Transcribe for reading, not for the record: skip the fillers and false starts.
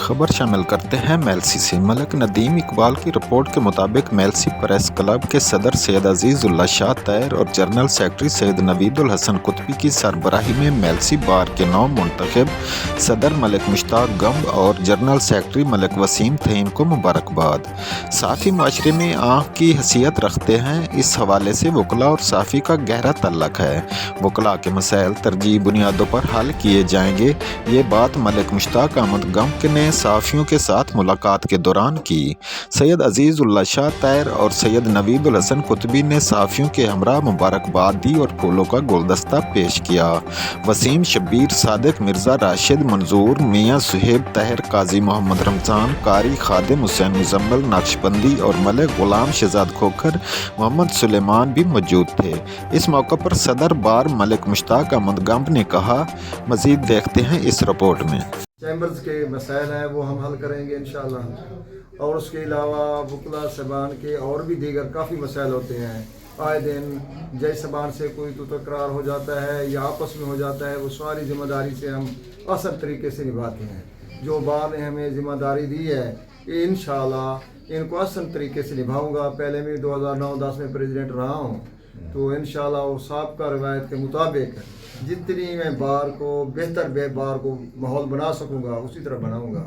खबर शामिल करते हैं मेलसी से। मलिक नदीम इकबाल की रिपोर्ट के मुताबिक मेलसी प्रेस क्लब के सदर सैयद अजीज़ुल्लाह शाह तैर और जनरल सेक्रेटरी सैयद नवीदुल हसन कुतबी की सरबराही में मेलसी बार के 9 मुंतखब सदर मलिक मुश्ताक गंब और जनरल सेक्रेटरी मलिक वसीम थईम को मुबारकबाद। साफ़ी माशरे में आँख की हैसियत रखते हैं, इस हवाले से वकला और साफ़ी का गहरा तल्लक है। वकला के मसाइल तरजीही बुनियादों पर हल किए जाएंगे। ये बात मलिक मुश्ताक अहमद गंब ने साफ़ियों के साथ मुलाकात के दौरान की। सैयद अजीज़ुल्लाह शाह तैर और सैयद नवीदुल हसन कुतबी ने साफ़ियों के हमरा मुबारकबाद दी और फूलों का गुलदस्ता पेश किया। वसीम शब्बीर, सादिक मिर्ज़ा, राशिद मंजूर, मियाँ सुहेब तहर, काजी मोहम्मद रमज़ान, कारी खादिम हुसैन मुजम्मिल नक्शबंदी और मलिक गुलाम शहजाद खोखर मोहम्मद सुलेमान भी मौजूद थे। इस मौके पर सदर बार मलिक मुश्ताक अहमद गंब ने कहा, मज़ीद देखते हैं इस रिपोर्ट में। चैम्बर्स के मसाइल हैं वो हम हल करेंगे इंशाअल्लाह, और उसके अलावा वकला सबान के और भी दीगर काफ़ी मसाइल होते हैं। आए दिन जय सबान से कोई तो तकरार हो जाता है या आपस में हो जाता है, वो सारी जिम्मेदारी से हम आसान तरीके से निभाते हैं। जो बार ने हमें जिम्मेदारी दी है इंशाअल्लाह इनको आसान तरीके से निभाऊंगा। पहले मैं 2009-10 में प्रेसिडेंट रहा हूँ, तो इंशाअल्लाह वो साबिक़ा रवायत के मुताबिक जितनी मैं बार को बेहतर बार को माहौल बना सकूँगा उसी तरह बनाऊँगा।